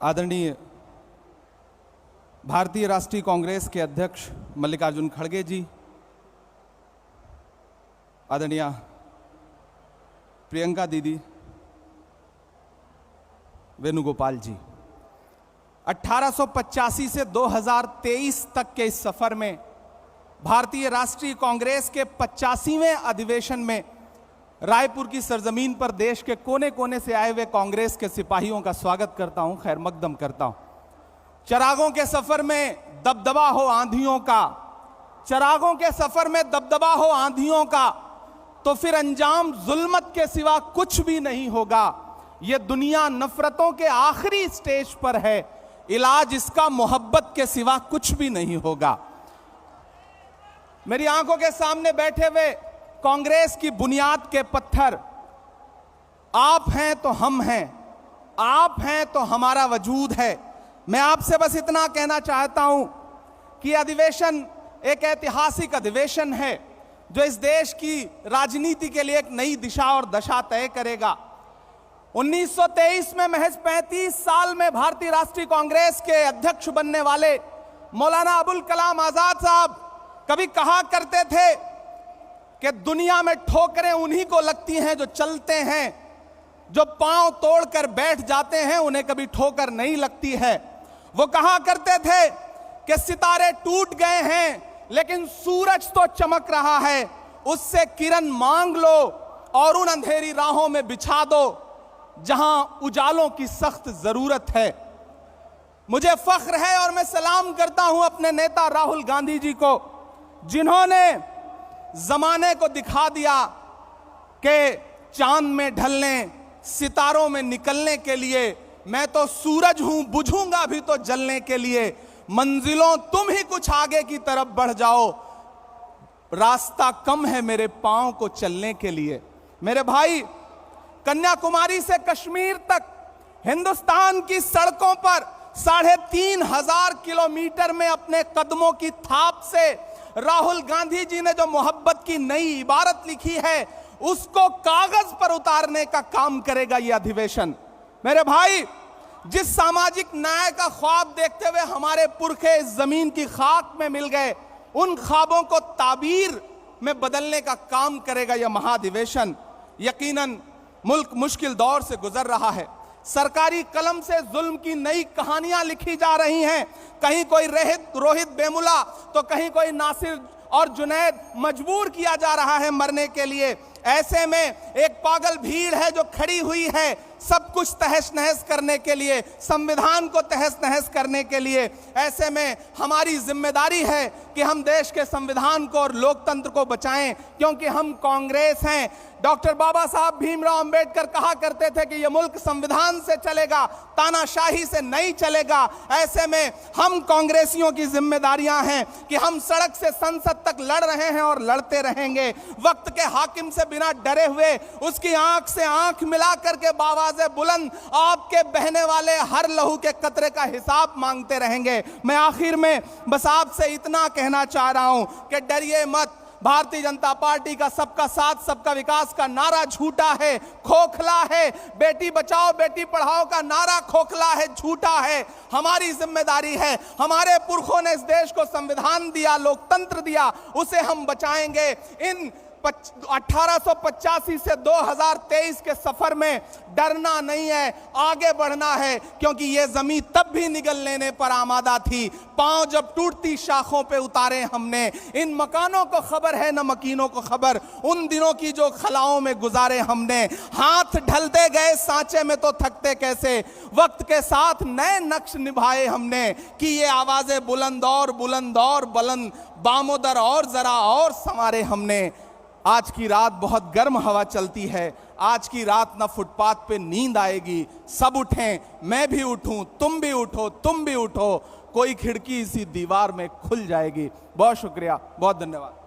आदरणीय भारतीय राष्ट्रीय कांग्रेस के अध्यक्ष मल्लिकार्जुन खड़गे जी, आदरणीय प्रियंका दीदी, वेणुगोपाल जी, 1885 से 2023 तक के इस सफर में भारतीय राष्ट्रीय कांग्रेस के 85वें अधिवेशन में रायपुर की सरजमीन पर देश के कोने कोने से आए हुए कांग्रेस के सिपाहियों का स्वागत करता हूं, खैर मकदम करता हूं। चिरागों के सफर में दबदबा हो आंधियों का, चिरागों के सफर में दबदबा हो आंधियों का, तो फिर अंजाम जुल्मत के सिवा कुछ भी नहीं होगा। यह दुनिया नफरतों के आखिरी स्टेज पर है, इलाज इसका मोहब्बत के सिवा कुछ भी नहीं होगा। मेरी आंखों के सामने बैठे हुए कांग्रेस की बुनियाद के पत्थर आप हैं तो हम हैं, आप हैं तो हमारा वजूद है। मैं आपसे बस इतना कहना चाहता हूं कि अधिवेशन एक ऐतिहासिक अधिवेशन है जो इस देश की राजनीति के लिए एक नई दिशा और दशा तय करेगा। 1923 में महज 35 साल में भारतीय राष्ट्रीय कांग्रेस के अध्यक्ष बनने वाले मौलाना अबुल कलाम आजाद साहब कभी कहा करते थे कि दुनिया में ठोकरें उन्हीं को लगती हैं जो चलते हैं, जो पांव तोड़कर बैठ जाते हैं उन्हें कभी ठोकर नहीं लगती है। वो कहा करते थे कि सितारे टूट गए हैं लेकिन सूरज तो चमक रहा है, उससे किरण मांग लो और उन अंधेरी राहों में बिछा दो जहां उजालों की सख्त जरूरत है। मुझे फख्र है और मैं सलाम करता हूं अपने नेता राहुल गांधी जी को, जिन्होंने जमाने को दिखा दिया कि चांद में ढलने, सितारों में निकलने के लिए मैं तो सूरज हूं, बुझूंगा भी तो जलने के लिए। मंजिलों तुम ही कुछ आगे की तरफ बढ़ जाओ, रास्ता कम है मेरे पांव को चलने के लिए। मेरे भाई, कन्याकुमारी से कश्मीर तक हिंदुस्तान की सड़कों पर 3500 किलोमीटर में अपने कदमों की थाप से राहुल गांधी जी ने जो मोहब्बत की नई इबारत लिखी है उसको कागज पर उतारने का काम करेगा यह अधिवेशन। मेरे भाई, जिस सामाजिक न्याय का ख्वाब देखते हुए हमारे पुरखे इस जमीन की खाक में मिल गए, उन ख्वाबों को ताबीर में बदलने का काम करेगा यह महाधिवेशन। यकीनन मुल्क मुश्किल दौर से गुजर रहा है, सरकारी कलम से जुल्म की नई कहानियां लिखी जा रही हैं। कहीं कोई रोहित वेमुला तो कहीं कोई नासिर और जुनैद मजबूर किया जा रहा है मरने के लिए। ऐसे में एक पागल भीड़ है जो खड़ी हुई है सब कुछ तहस नहस करने के लिए, संविधान को तहस नहस करने के लिए। ऐसे में हमारी जिम्मेदारी है कि हम देश के संविधान को और लोकतंत्र को बचाएं, क्योंकि हम कांग्रेस हैं। डॉक्टर बाबा साहब भीमराव अंबेडकर कहा करते थे कि यह मुल्क संविधान से चलेगा, तानाशाही से नहीं चलेगा। ऐसे में हम कांग्रेसियों की जिम्मेदारियां हैं कि हम सड़क से संसद तक लड़ रहे हैं और लड़ते रहेंगे। वक्त के हाकिम से बिना डरे हुए उसकी आंख से आंख मिला करके बावाज़े बुलंद आपके बहने वाले हर लहू के कतरे का हिसाब मांगते रहेंगे। मैं आखिर में बस आपसे इतना कहना चाह रहा हूं कि डरिए मत। भारतीय जनता पार्टी का सबका साथ सबका विकास का नारा झूठा है, खोखला है। बेटी बचाओ बेटी पढ़ाओ का नारा खोखला है, झूठा है। हमारी जिम्मेदारी है, हमारे पुरखों ने इस देश को संविधान दिया, लोकतंत्र दिया, उसे हम बचाएंगे। इन 1885 से 2023 के सफर में डरना नहीं है, आगे बढ़ना है, क्योंकि यह जमीन तब भी निगल लेने पर आमादा थी। पांव जब टूटती शाखों पे उतारे हमने। इन मकानों को खबर है न मकीनों को खबर, उन दिनों की जो खलाओं में गुजारे हमने। हाथ ढलते गए सांचे में तो थकते कैसे, वक्त के साथ नए नक्श निभाए हमने। कि ये आवाजें बुलंद और बुलंद, बामोदर और जरा और संवारे हमने। आज की रात बहुत गर्म हवा चलती है, आज की रात ना फुटपाथ पे नींद आएगी। सब उठें, मैं भी उठूं, तुम भी उठो, तुम भी उठो, कोई खिड़की इसी दीवार में खुल जाएगी। बहुत शुक्रिया, बहुत धन्यवाद।